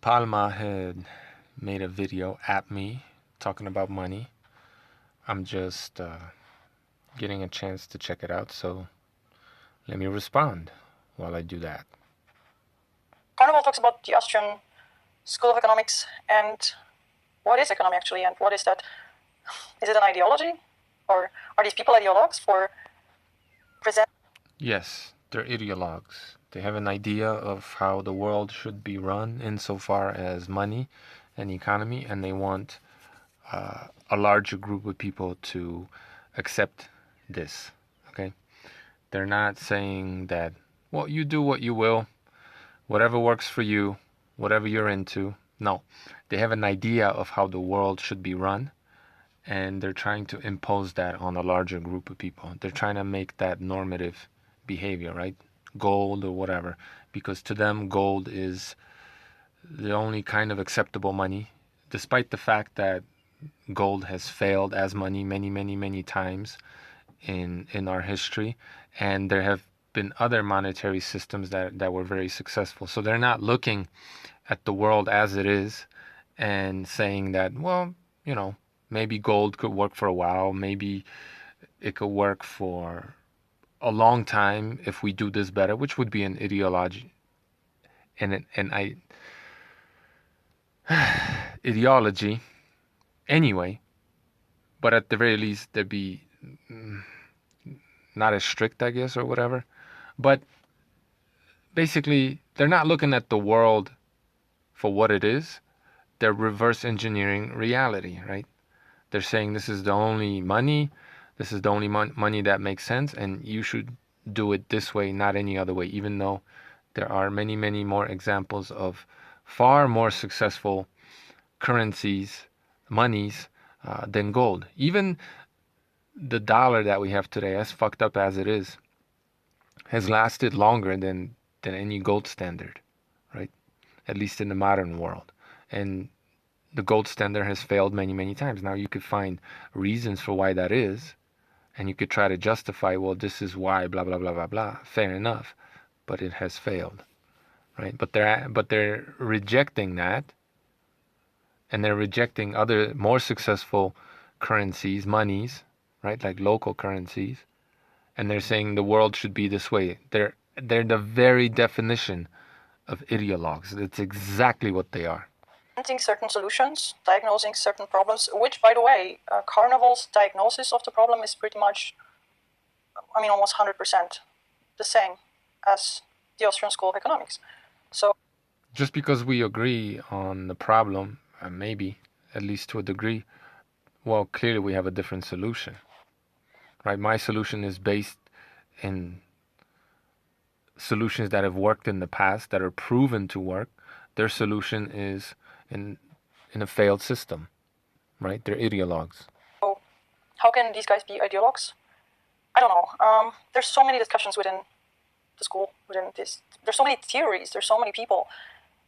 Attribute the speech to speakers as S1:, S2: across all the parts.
S1: Palma had made a video at me talking about money. I'm just getting a chance to check it out, so let me respond while I do that.
S2: Carneval talks about the Austrian School of Economics and what is economy actually, and what is that? Is it an ideology, or are these people ideologues for present?
S1: Yes, they're ideologues. They have an idea of how the world should be run insofar as money and economy, and they want a larger group of people to accept this. Okay? They're not saying that, well, you do what you will, whatever works for you, whatever you're into. No, they have an idea of how the world should be run, and they're trying to impose that on a larger group of people. They're trying to make that normative behavior, right? Gold or whatever, because to them gold is the only kind of acceptable money, despite the fact that gold has failed as money many times in our history, and there have been other monetary systems that were very successful. So they're not looking at the world as it is and saying that, well, maybe gold could work for a while, maybe it could work for a long time if we do this better, which would be an ideology ideology anyway. But at the very least, they'd be not as strict, I guess, or whatever. But basically, they're not looking at the world for what it is. They're reverse engineering reality, right? They're saying this is the only money, this is the only money that makes sense, and you should do it this way, not any other way, even though there are many more examples of far more successful currencies, monies, than gold. Even the dollar that we have today, as fucked up as it is, has lasted longer than any gold standard, right? At least in the modern world. And the gold standard has failed many times. Now you could find reasons for why that is, and you could try to justify, well, this is why, blah blah blah blah blah. Fair enough, but it has failed, right? But they're rejecting that, and they're rejecting other more successful currencies, monies, right? Like local currencies, and they're saying the world should be this way. They're the very definition of ideologues. That's exactly what they are.
S2: Certain solutions, diagnosing certain problems, which, by the way, Carneval's diagnosis of the problem is pretty much, almost 100% the same as the Austrian School of Economics. So,
S1: just because we agree on the problem, maybe, at least to a degree, well, clearly we have a different solution, right? My solution is based in solutions that have worked in the past, that are proven to work. Their solution is in a failed system, right? They're ideologues.
S2: So how can these guys be ideologues? I don't know. There's so many discussions within the school, within this. There's so many theories. There's so many people.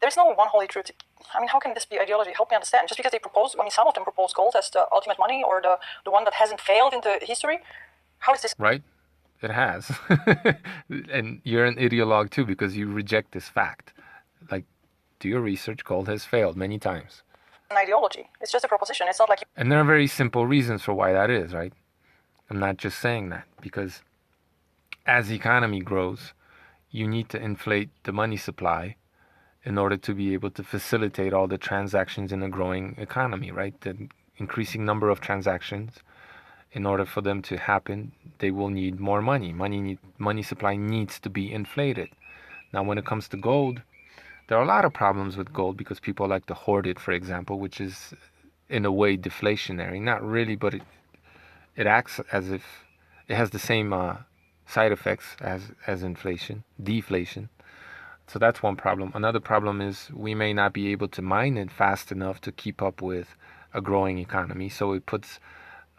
S2: There's no one holy truth. How can this be ideology? Help me understand. Just because they propose, some of them propose gold as the ultimate money, or the one that hasn't failed into history. How is this?
S1: Right? It has. And you're an ideologue too, because you reject this fact. Like, do your research, gold has failed many times.
S2: An ideology. It's just a proposition. It's not like...
S1: And there are very simple reasons for why that is, right? I'm not just saying that, because as the economy grows, you need to inflate the money supply in order to be able to facilitate all the transactions in a growing economy, right? The increasing number of transactions, in order for them to happen, they will need more money. Money supply needs to be inflated. Now, when it comes to gold, there are a lot of problems with gold because people like to hoard it, for example, which is in a way deflationary. Not really, but it acts as if it has the same side effects as inflation, deflation. So that's one problem. Another problem is we may not be able to mine it fast enough to keep up with a growing economy. So it puts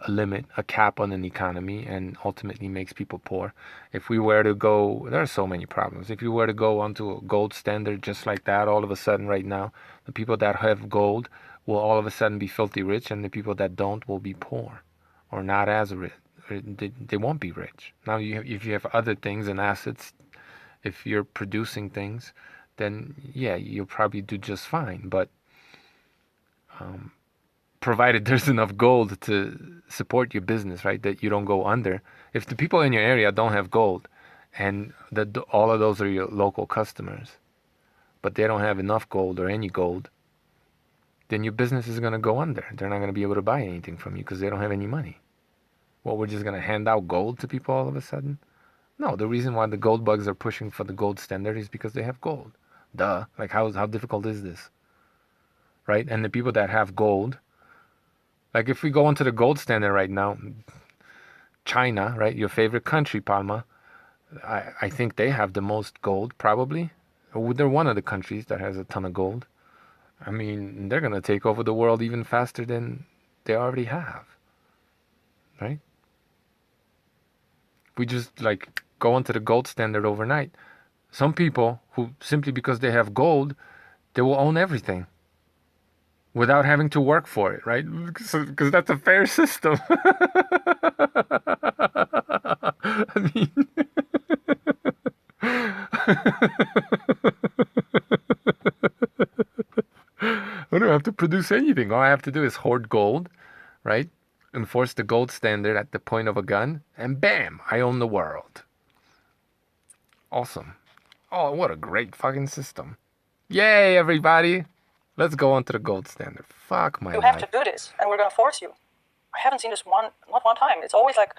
S1: a limit, a cap on an economy, and ultimately makes people poor. If we were to go, there are so many problems. If you were to go onto a gold standard just like that, all of a sudden right now, the people that have gold will all of a sudden be filthy rich, and the people that don't will be poor or not as rich. They won't be rich. Now, if you have other things and assets, if you're producing things, then yeah, you'll probably do just fine. But provided there's enough gold to support your business, right? That you don't go under. If the people in your area don't have gold, and that all of those are your local customers, but they don't have enough gold or any gold, then your business is going to go under. They're not going to be able to buy anything from you because they don't have any money. Well, we're just going to hand out gold to people all of a sudden? No, the reason why the gold bugs are pushing for the gold standard is because they have gold. Duh. Like, how difficult is this? Right? And the people that have gold, like if we go into the gold standard right now, China, right? Your favorite country, Palma, I think they have the most gold, probably. They're one of the countries that has a ton of gold. I mean, they're going to take over the world even faster than they already have. Right? We just like go into the gold standard overnight. Some people who simply because they have gold, they will own everything without having to work for it, right? Because that's a fair system. I mean, I don't have to produce anything. All I have to do is hoard gold, right? Enforce the gold standard at the point of a gun, and bam, I own the world. Awesome. Oh, what a great fucking system. Yay, everybody. Let's go on to the gold standard. Fuck my
S2: You
S1: life.
S2: have to do this, and we're going to force you. I haven't seen this not one time. It's always like,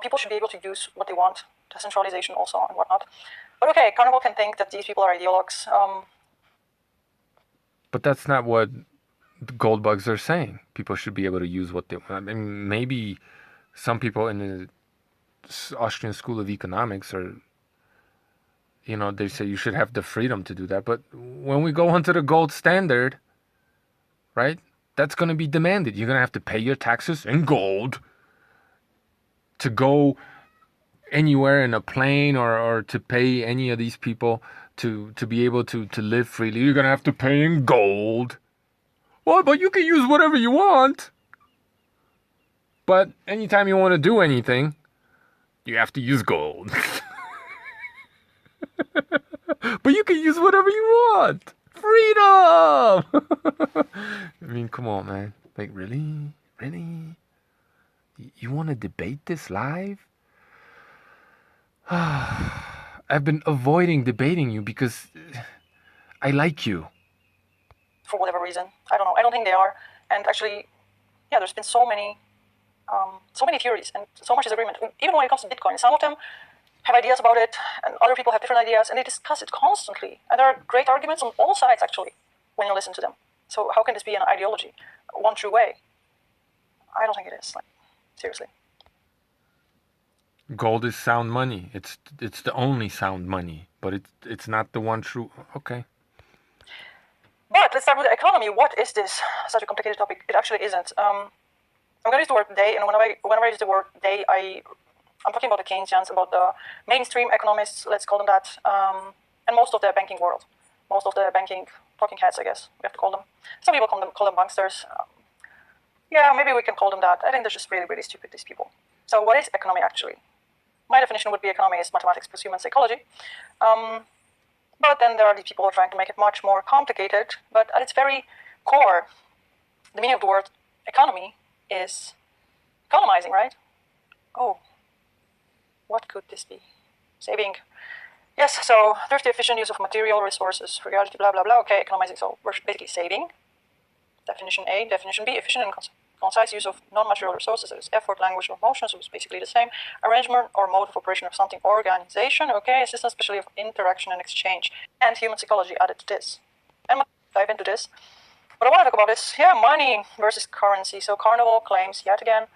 S2: people should be able to use what they want, decentralization also and whatnot. But okay, Carneval can think that these people are ideologues.
S1: But that's not what the gold bugs are saying. People should be able to use what they want. I mean, maybe some people in the Austrian School of Economics are, they say you should have the freedom to do that. But when we go onto the gold standard, right, that's going to be demanded. You're going to have to pay your taxes in gold to go anywhere in a plane or to pay any of these people to be able to live freely. You're going to have to pay in gold. Well, but you can use whatever you want. But anytime you want to do anything, you have to use gold. But you can use whatever you want. Freedom! I mean, come on, man. Like, really? Really? You want to debate this live? I've been avoiding debating you because I like you.
S2: For whatever reason. I don't know. I don't think they are. And actually, yeah, there's been so many theories and so much disagreement. Even when it comes to Bitcoin, some of them have ideas about it, and other people have different ideas, and they discuss it constantly. And there are great arguments on all sides, actually, when you listen to them. So how can this be an ideology, one true way? I don't think it is. Like, seriously.
S1: Gold is sound money. It's the only sound money, but it's not the one true. Okay.
S2: But let's start with the economy. What is this? Such a complicated topic. It actually isn't. I'm going to use the word they, and whenever I use the word they, I'm talking about the Keynesians, about the mainstream economists, let's call them that, and most of the banking world, most of the banking talking heads, I guess we have to call them. Some people call them banksters. Yeah, maybe we can call them that. I think they're just really, really stupid, these people. So what is economy actually? My definition would be economy is mathematics plus human psychology. But then there are these people who are trying to make it much more complicated. But at its very core, the meaning of the word economy is economizing, right? Oh, what could this be? Saving. Yes, so there's the efficient use of material resources, frugality, blah, blah, blah. Okay, economizing, so we're basically saving. Definition A. Definition B, efficient and concise use of non-material resources, that is effort, language, or motion, so it's basically the same. Arrangement or mode of operation of something, organization, okay, a system especially of interaction and exchange, and human psychology added to this. And we'll dive into this. What I want to talk about is, money versus currency. So Carneval claims, yet again,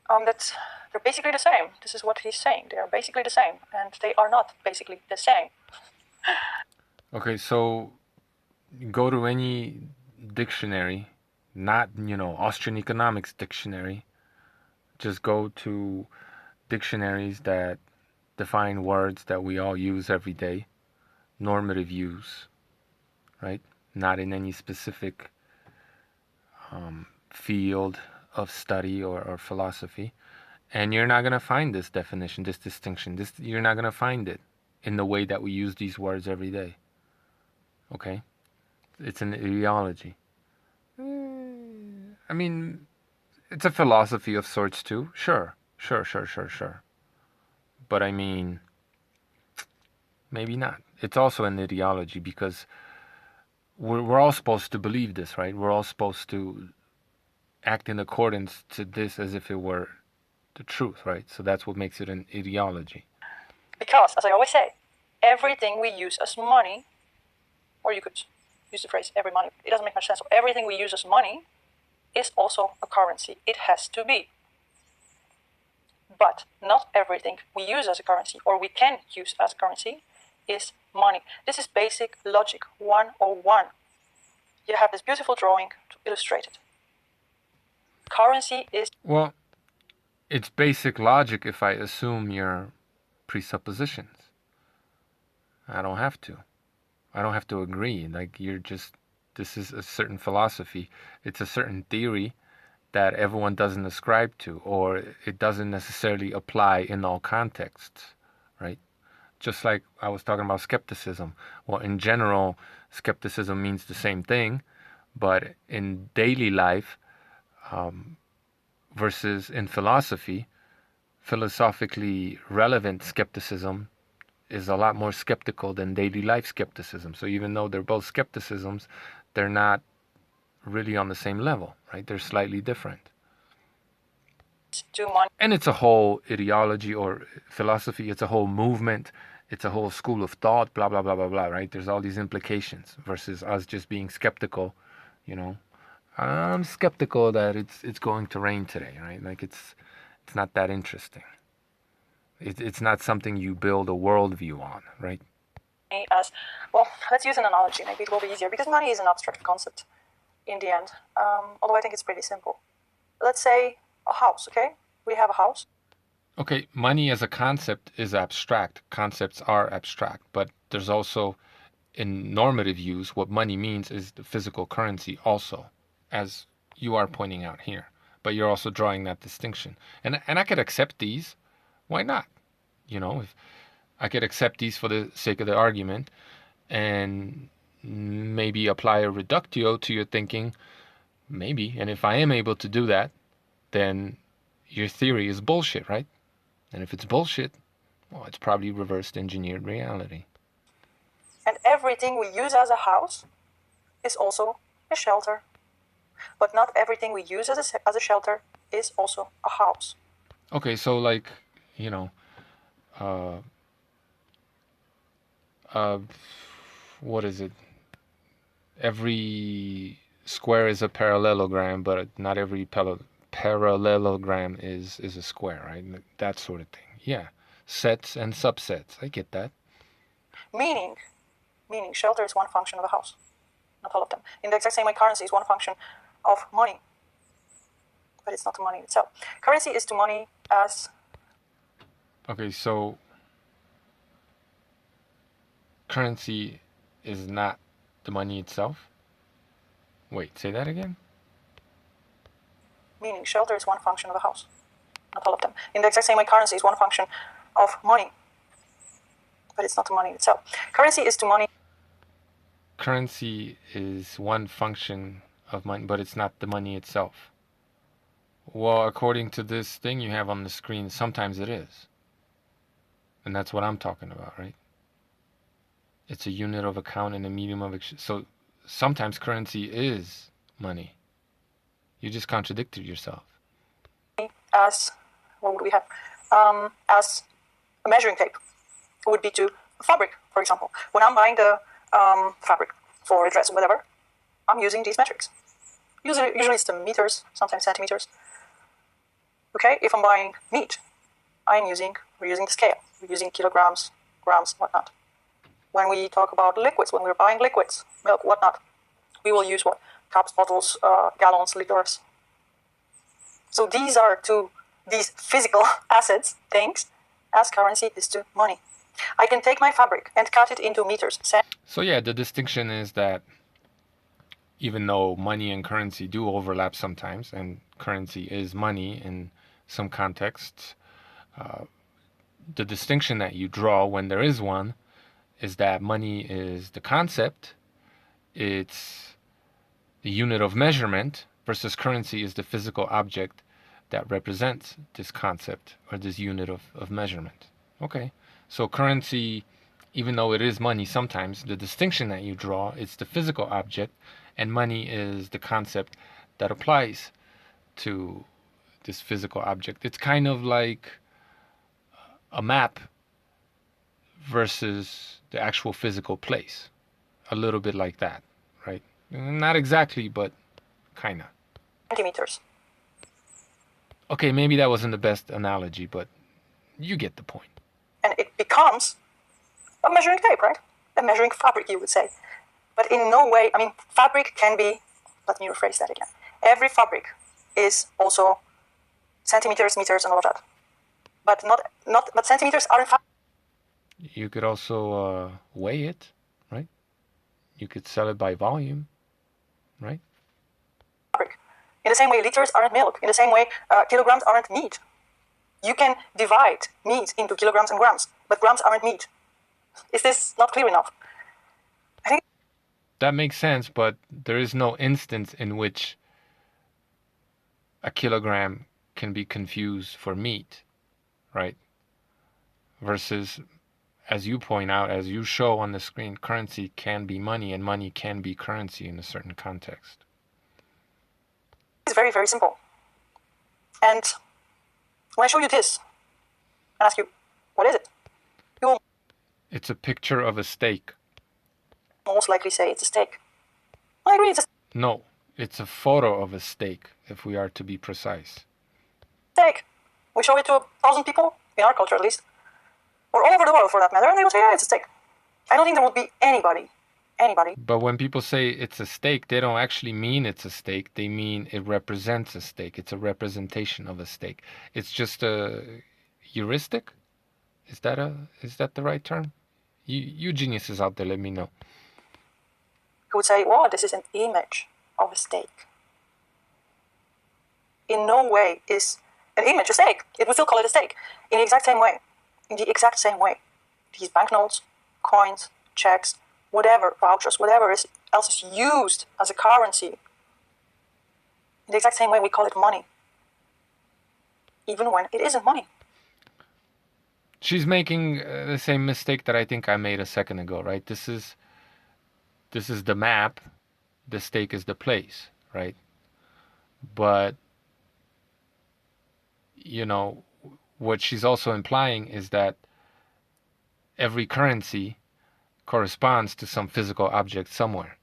S2: that they're basically the same. This is what he's saying. They are basically the same, and they are not basically the same.
S1: Okay, so go to any dictionary, not, Austrian economics dictionary. Just go to dictionaries that define words that we all use every day, normative use, right? Not in any specific field of study or philosophy. And you're not going to find this definition, this distinction. You're not going to find it in the way that we use these words every day. Okay? It's an ideology. I mean, it's a philosophy of sorts too. Sure. Sure, sure, sure, sure. But I mean, maybe not. It's also an ideology because we're all supposed to believe this, right? We're all supposed to act in accordance to this as if it were the truth, right? So that's what makes it an ideology.
S2: Because, as I always say, everything we use as money, or you could use the phrase every money, it doesn't make much sense. So everything we use as money is also a currency. It has to be. But not everything we use as a currency, or we can use as a currency, is money. This is basic logic 101. You have this beautiful drawing to illustrate it. Currency is...
S1: Well, it's basic logic if I assume your presuppositions. I don't have to. I don't have to agree. Like, this is a certain philosophy. It's a certain theory that everyone doesn't ascribe to, or it doesn't necessarily apply in all contexts, right? Just like I was talking about skepticism. Well, in general, skepticism means the same thing, but in daily life versus in philosophy, philosophically relevant skepticism is a lot more skeptical than daily life skepticism. So even though they're both skepticisms, they're not really on the same level, right? They're slightly different. And it's a whole ideology or philosophy, it's a whole movement, it's a whole school of thought, blah, blah, blah, blah, blah, right? There's all these implications versus us just being skeptical, you know. I'm skeptical that it's going to rain today, right? Like it's not that interesting. It's not something you build a worldview on, right?
S2: As well, let's use an analogy. Maybe it will be easier because money is an abstract concept in the end. Although I think it's pretty simple. Let's say a house. Okay, we have a house.
S1: Okay, money as a concept is abstract. Concepts are abstract, but there's also, in normative use, what money means is the physical currency also, as you are pointing out here. But you're also drawing that distinction. And I could accept these. Why not? You know, if I could accept these for the sake of the argument and maybe apply a reductio to your thinking, maybe. And if I am able to do that, then your theory is bullshit, right? And if it's bullshit, well, it's probably reversed engineered reality.
S2: And everything we use as a house is also a shelter. But not everything we use as a shelter is also a house.
S1: Okay, so like, you know, what is it? Every square is a parallelogram, but not every parallelogram is a square, right? That sort of thing. Yeah, sets and subsets. I get that.
S2: Meaning shelter is one function of a house, not all of them. In the exact same way, currency is one function of money, but it's not the money itself. Currency is to money as...
S1: Okay, so currency is not the money itself? Wait, say that again?
S2: Meaning shelter is one function of a house, not all of them. In the exact same way, currency is one function of money, but it's not the money itself. Currency is to money...
S1: Currency is one function of money, but it's not the money itself. Well, according to this thing you have on the screen, sometimes it is. And that's what I'm talking about, right? It's a unit of account and a medium of exchange. So sometimes currency is money. You just contradicted yourself.
S2: As, what would we have? As a measuring tape would be to fabric, for example. When I'm buying the fabric for a dress or whatever, I'm using these metrics. Usually it's the meters, sometimes centimeters. Okay, if I'm buying meat, we're using the scale. We're using kilograms, grams, whatnot. When we talk about liquids, when we're buying liquids, milk, whatnot, we will use what? Cups, bottles, gallons, liters. So these are these physical assets, things, as currency is to money. I can take my fabric and cut it into meters.
S1: So yeah, the distinction is that even though money and currency do overlap sometimes, and currency is money in some contexts, the distinction that you draw when there is one is that money is the concept it's the unit of measurement, versus currency is the physical object that represents this concept or this unit of measurement. Okay, so currency, even though it is money sometimes, the distinction that you draw, it's the physical object, and money is the concept that applies to this physical object. It's kind of like a map versus the actual physical place. A little bit like that, right? Not exactly, but kind of.
S2: Centimeters.
S1: Okay, maybe that wasn't the best analogy, but you get the point.
S2: And it becomes a measuring tape, right? A measuring fabric, you would say. But in no way, I mean, fabric can be, let me rephrase that again. Every fabric is also centimeters, meters, and all of that. But centimeters aren't fabric.
S1: You could also weigh it, right? You could sell it by volume, right?
S2: In the same way, liters aren't milk. In the same way, kilograms aren't meat. You can divide meat into kilograms and grams, but grams aren't meat. Is this not clear enough? I think
S1: that makes sense, but there is no instance in which a kilogram can be confused for meat, right? Versus, as you point out, as you show on the screen, currency can be money and money can be currency in a certain context.
S2: It's very, very simple. And when I show you this and ask you, what is it? You will
S1: It's a picture of a steak.
S2: most likely say it's a steak. I agree, it's a
S1: No, it's a photo of a steak, if we are to be precise.
S2: steak. We show it to 1,000 people, in our culture at least, or all over the world for that matter, and they will say, yeah, it's a steak. I don't think there would be anybody.
S1: But when people say it's a steak, they don't actually mean it's a steak. They mean it represents a steak. It's a representation of a steak. It's just a heuristic. Is that the right term? You geniuses out there, let me know.
S2: Who would say, well, this is an image of a steak. In no way is an image a steak. It would still call it a steak. In the exact same way. In the exact same way. These banknotes, coins, checks, whatever, vouchers, whatever else is used as a currency. In the exact same way we call it money. Even when it isn't money.
S1: She's making the same mistake that I think I made a second ago, right? This is the map. The steak is the place, right? But, you know, what she's also implying is that every currency corresponds to some physical object somewhere.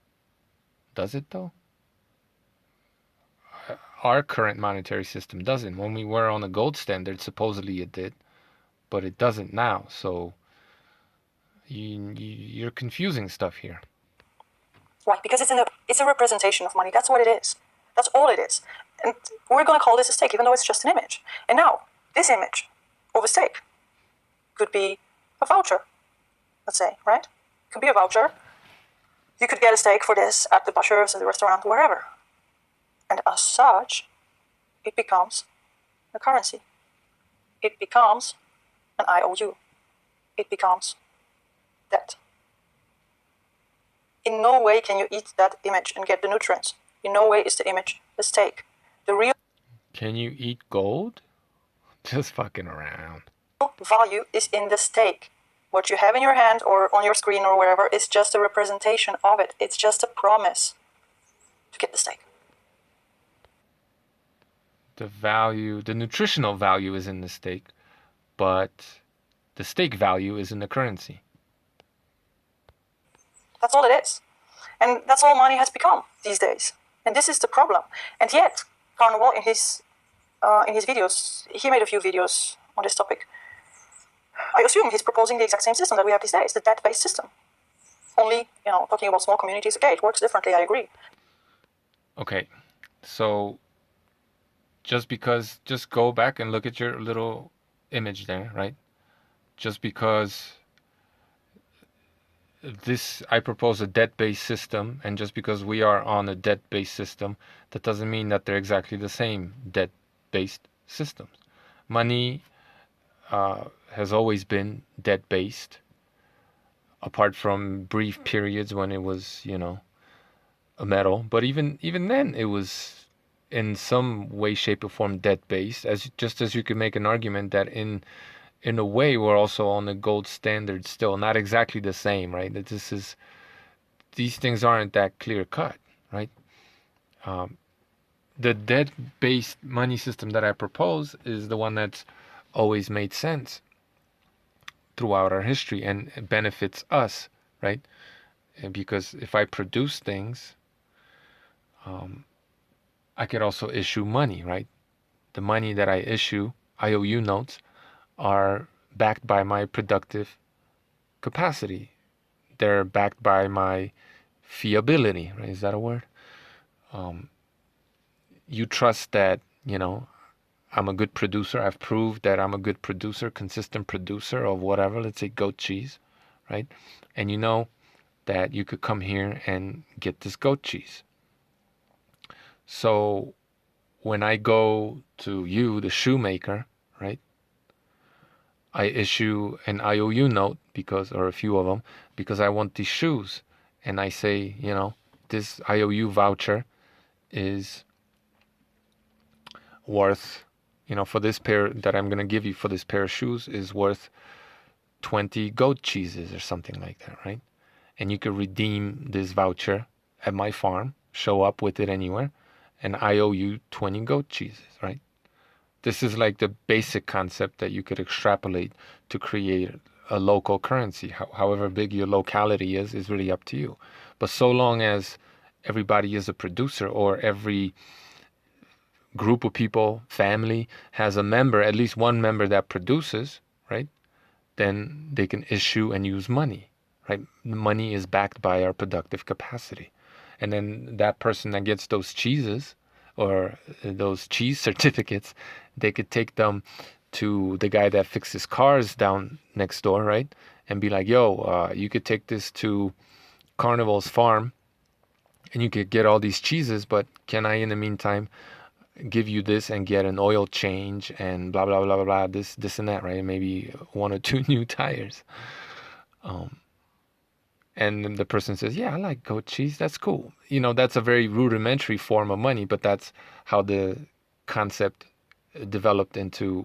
S1: Does it, though? Our current monetary system doesn't. When we were on a gold standard, supposedly it did, but it doesn't now. So you're confusing stuff here.
S2: Why? Because it's a representation of money. That's what it is. That's all it is. And we're going to call this a steak, even though it's just an image. And now, this image of a steak could be a voucher, let's say, right? It could be a voucher. You could get a steak for this at the butcher's, at the restaurant, wherever. And as such, it becomes a currency. It becomes an IOU. It becomes debt. In no way can you eat that image and get the nutrients. In no way is the image a steak. The real
S1: Can you eat gold? Just fucking around.
S2: value is in the steak. What you have in your hand or on your screen or wherever is just a representation of it. It's just a promise to get the steak.
S1: The value, the nutritional value is in the steak, but the steak value is in the currency.
S2: That's all it is. And that's all money has become these days. And this is the problem. And yet, Carneval, in his videos, he made a few videos on this topic. I assume he's proposing the exact same system that we have these days, the debt-based system. Only, talking about small communities, okay, it works differently, I agree.
S1: Okay, so just go back and look at your little image there, right? Just because I propose a debt-based system, and just because we are on a debt-based system, that doesn't mean that they're exactly the same debt-based systems. Money has always been debt-based, apart from brief periods when it was, a metal, but even then it was in some way, shape, or form debt based. As just as you could make an argument that in a way we're also on the gold standard still, not exactly the same, right? That these things aren't that clear cut, right? Um, the debt based money system that I propose is the one that's always made sense throughout our history and it benefits us, right? And because if I produce things, I could also issue money, right? The money that I issue, IOU notes, are backed by my productive capacity. They're backed by my fiability, right? Is that a word? You trust that, I'm a good producer. I've proved that I'm a good producer, consistent producer of whatever, let's say goat cheese, right? And you know that you could come here and get this goat cheese. So when I go to you, the shoemaker, right? I issue an IOU note or a few of them, because I want these shoes. And I say, this IOU voucher is worth, for this pair that I'm going to give you for this pair of shoes is worth 20 goat cheeses or something like that, right? And you could redeem this voucher at my farm, show up with it anywhere, and I owe you 20 goat cheeses, right? This is like the basic concept that you could extrapolate to create a local currency. However big your locality is really up to you. But so long as everybody is a producer, or every group of people, family, has a member, at least one member that produces, right? Then they can issue and use money, right? Money is backed by our productive capacity. And then that person that gets those cheeses or those cheese certificates, they could take them to the guy that fixes cars down next door, right? And be like, yo, you could take this to Carneval's farm and you could get all these cheeses, but can I, in the meantime, give you this and get an oil change and blah blah blah blah blah, this and that, right? And maybe one or two new tires. And then the person says, yeah, I like goat cheese, that's cool. That's a very rudimentary form of money, but that's how the concept developed into.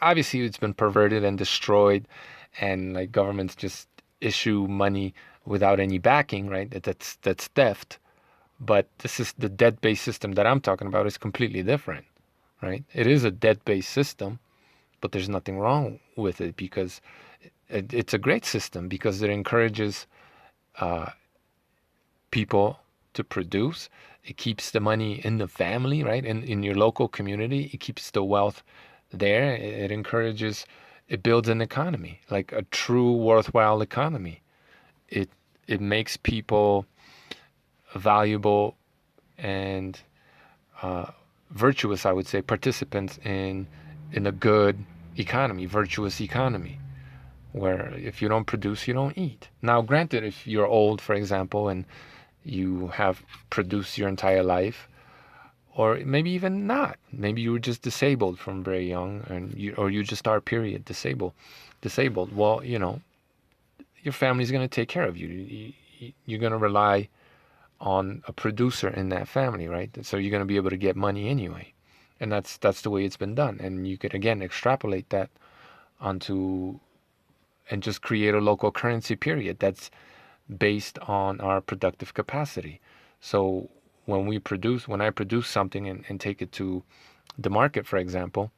S1: Obviously it's been perverted and destroyed, and like governments just issue money without any backing, right? That's theft. But this is the debt-based system that I'm talking about is completely different, right? It is a debt-based system, but there's nothing wrong with it, because it's a great system because it encourages people to produce. It keeps the money in the family, right? In your local community, it keeps the wealth there. It builds an economy, like a true worthwhile economy. It it makes people valuable and virtuous, I would say, participants in a good economy, virtuous economy, where if you don't produce, you don't eat. Now, granted, if you're old, for example, and you have produced your entire life, or maybe even not, maybe you were just disabled from very young, or you just are period disabled. Well, your family's going to take care of you. You're going to rely on a producer in that family, right? So you're going to be able to get money anyway. And that's the way it's been done. And you could again extrapolate that onto and just create a local currency period that's based on our productive capacity. So when I produce something and take it to the market, for example,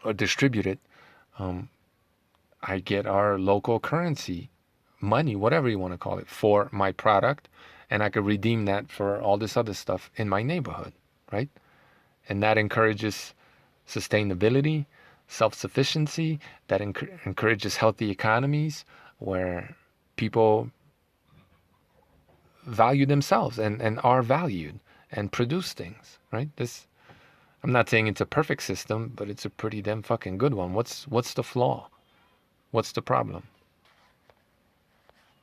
S1: or distribute it, I get our local currency, money, whatever you want to call it, for my product, and I could redeem that for all this other stuff in my neighborhood, right? And that encourages sustainability, self-sufficiency, that encourages healthy economies where people value themselves and are valued and produce things, right? I'm not saying it's a perfect system, but it's a pretty damn fucking good one. What's the flaw? What's the problem?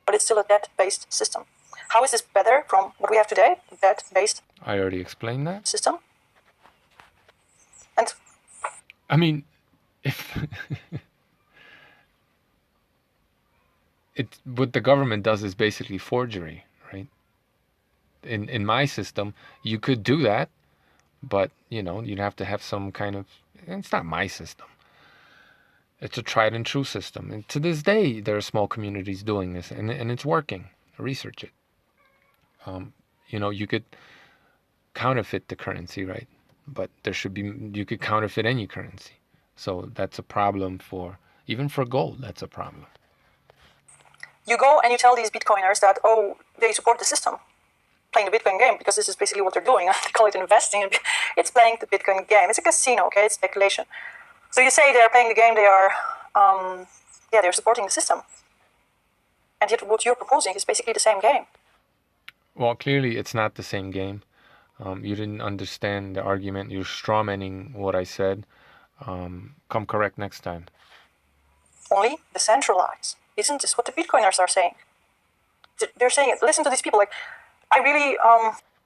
S2: But it's still a debt-based system. How is this better from what we have today, debt-based?
S1: I already explained that.
S2: System. And
S1: I mean, if what the government does is basically forgery, right? In my system, you could do that, but you'd have to have some kind of. It's not my system. It's a tried and true system, and to this day, there are small communities doing this, and it's working. Research it. You could counterfeit the currency, right? But you could counterfeit any currency. So that's a problem even for gold, that's a problem.
S2: You go and you tell these Bitcoiners that, they support the system, playing the Bitcoin game, because this is basically what they're doing. They call it investing. It's playing the Bitcoin game. It's a casino, okay? It's speculation. So you say they're playing the game, they're supporting the system. And yet what you're proposing is basically the same game.
S1: Well, clearly it's not the same game. You didn't understand the argument. You're strawmanning what I said. Come correct next time.
S2: Only decentralized. Isn't this what the Bitcoiners are saying? They're saying, listen to these people, I really...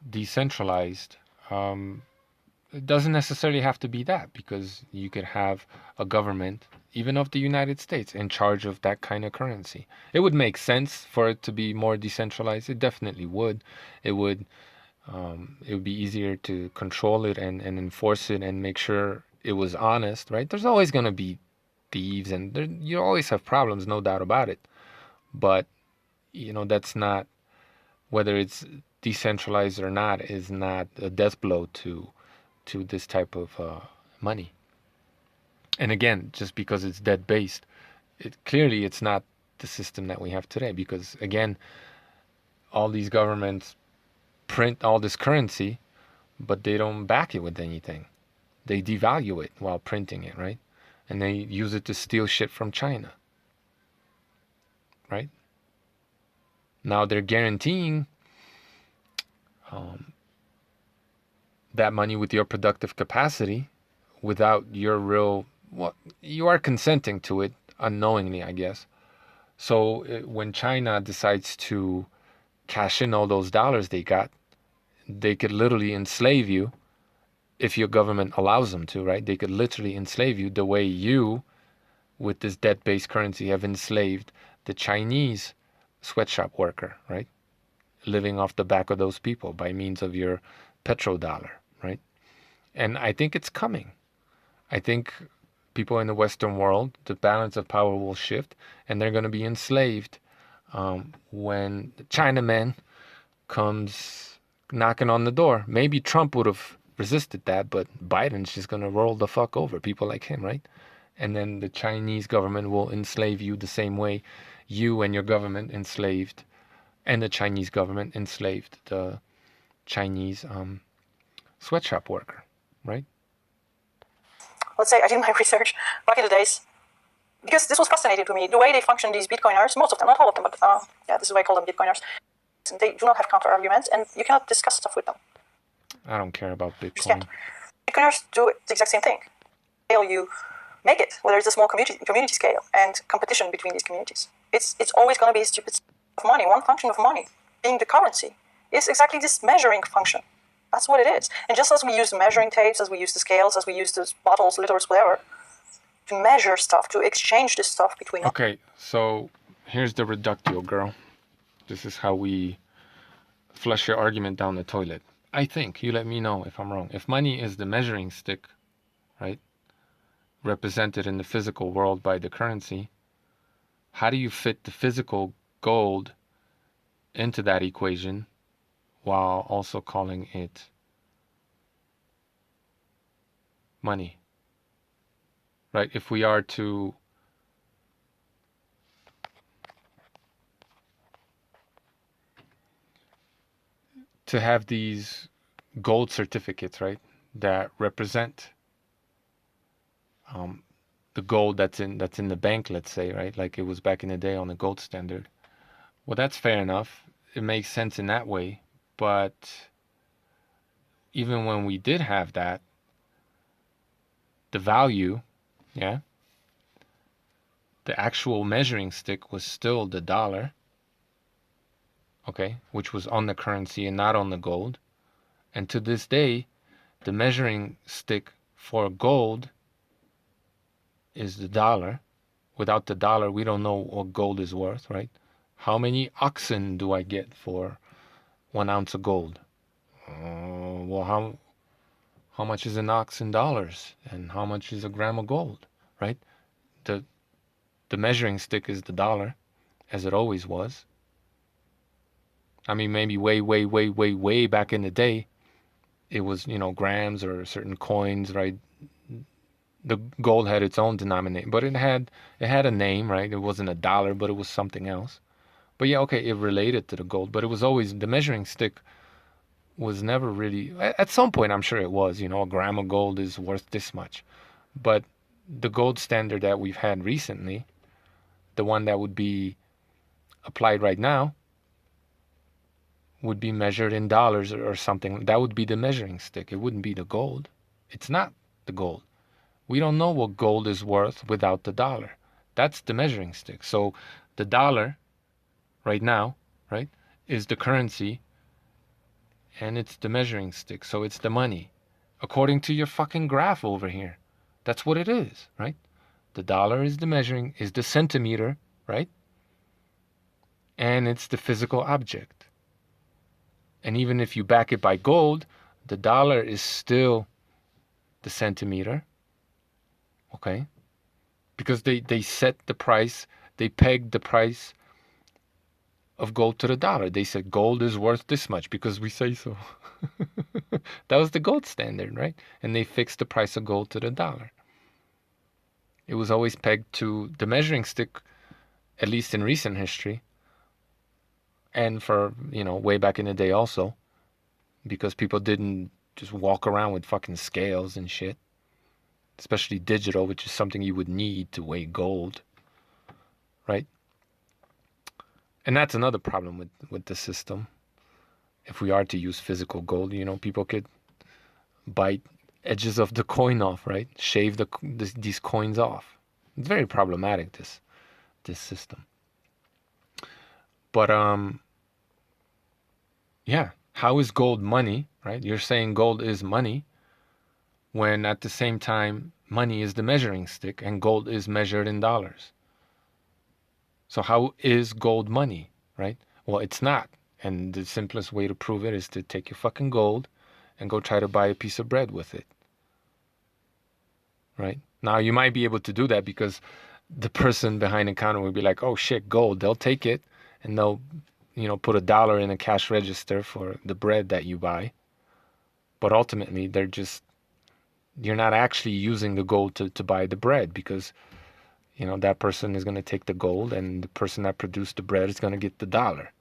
S1: Decentralized. It doesn't necessarily have to be that, because you could have a government, even of the United States, in charge of that kind of currency. It would make sense for it to be more decentralized. It definitely would. It would be easier to control it and enforce it and make sure it was honest, right? There's always going to be thieves, and you always have problems, no doubt about it. But, that's not, whether it's decentralized or not, is not a death blow to this type of money. And again, just because it's debt-based, clearly it's not the system that we have today, because, again, all these governments print all this currency, but they don't back it with anything. They devalue it while printing it, right? And they use it to steal shit from China, right? Now they're guaranteeing that money with your productive capacity without your real... Well, you are consenting to it unknowingly, I guess. So when China decides to cash in all those dollars they got, they could literally enslave you if your government allows them to, right? They could literally enslave you the way you, with this debt-based currency, have enslaved the Chinese sweatshop worker, right? Living off the back of those people by means of your petrodollar, right? And I think it's coming. I think people in the Western world, the balance of power will shift, and they're going to be enslaved when the Chinaman comes knocking on the door. Maybe Trump would have resisted that, but Biden's just going to roll the fuck over people like him, right? And then the Chinese government will enslave you the same way you and your government enslaved, and the Chinese government enslaved the Chinese sweatshop worker, right?
S2: Let's say I did my research back in the days, because this was fascinating to me. The way they function, these Bitcoiners, most of them, not all of them, but this is why I call them Bitcoiners. They do not have counter arguments, and you cannot discuss stuff with them.
S1: I don't care about Bitcoin.
S2: Bitcoiners do the exact same thing. You make it, whether it's a small community scale and competition between these communities. It's always going to be a stupid of money. One function of money, being the currency, is exactly this measuring function. That's what it is. And just as we use the measuring tapes, as we use the scales, as we use the bottles, liters, whatever, to measure stuff, to exchange this stuff between...
S1: Okay, so here's the reductio, girl. This is how we flush your argument down the toilet. I think, you let me know if I'm wrong. If money is the measuring stick, right, represented in the physical world by the currency, how do you fit the physical gold into that equation while also calling it money? Right? If we are to have these gold certificates, right, that represent the gold that's in the bank, let's say, right, like it was back in the day on the gold standard. Well, that's fair enough. It makes sense in that way. But even when we did have that, the value, the actual measuring stick was still the dollar, okay, which was on the currency and not on the gold. And to this day, the measuring stick for gold is the dollar. Without the dollar, we don't know what gold is worth, right? How many oxen do I get for 1 ounce of gold. Well, how much is an ox in dollars, and how much is a gram of gold, right? The measuring stick is the dollar, as it always was. I mean, maybe way back in the day, it was, grams or certain coins, right? The gold had its own denominator, but it had a name, right? It wasn't a dollar, but it was something else. But yeah, okay, it related to the gold, but it was always the measuring stick was never really. At some point, I'm sure it was. A gram of gold is worth this much, but the gold standard that we've had recently, the one that would be applied right now, would be measured in dollars or something. That would be the measuring stick. It wouldn't be the gold. It's not the gold. We don't know what gold is worth without the dollar. That's the measuring stick. So the dollar right now, right, is the currency, and it's the measuring stick. So it's the money. According to your fucking graph over here. That's what it is, right? The dollar is the centimeter, right? And it's the physical object. And even if you back it by gold, the dollar is still the centimeter. Okay? Because they set the price, they pegged the price of gold to the dollar. They said gold is worth this much because we say so. That was the gold standard, right? And they fixed the price of gold to the dollar. It was always pegged to the measuring stick, at least in recent history, and for, way back in the day also, because people didn't just walk around with fucking scales and shit, especially digital, which is something you would need to weigh gold, right? And that's another problem with the system. If we are to use physical gold, people could bite edges of the coin off, right? Shave these coins off. It's very problematic, this system. But yeah, how is gold money, right? You're saying gold is money when at the same time money is the measuring stick and gold is measured in dollars. So how is gold money, right? Well, it's not. And the simplest way to prove it is to take your fucking gold and go try to buy a piece of bread with it. Right? Now, you might be able to do that because the person behind the counter will be like, oh shit, gold. They'll take it and they'll, put $1 in a cash register for the bread that you buy. But ultimately, you're not actually using the gold to buy the bread because, that person is going to take the gold and the person that produced the bread is going to get the dollar.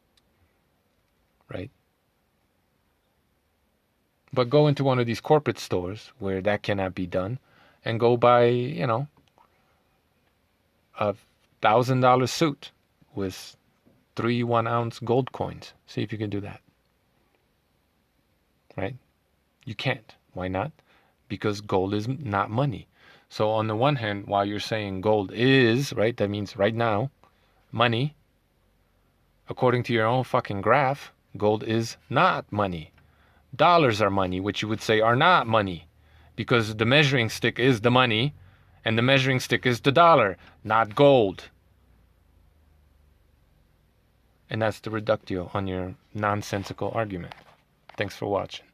S1: Right? But go into one of these corporate stores where that cannot be done and go buy, a $1,000 suit with 3 1-ounce gold coins. See if you can do that. Right? You can't. Why not? Because gold is not money. So on the one hand, while you're saying gold is, right, that means right now, money, according to your own fucking graph, gold is not money. Dollars are money, which you would say are not money, because the measuring stick is the money, and the measuring stick is the dollar, not gold. And that's the reductio on your nonsensical argument. Thanks for watching.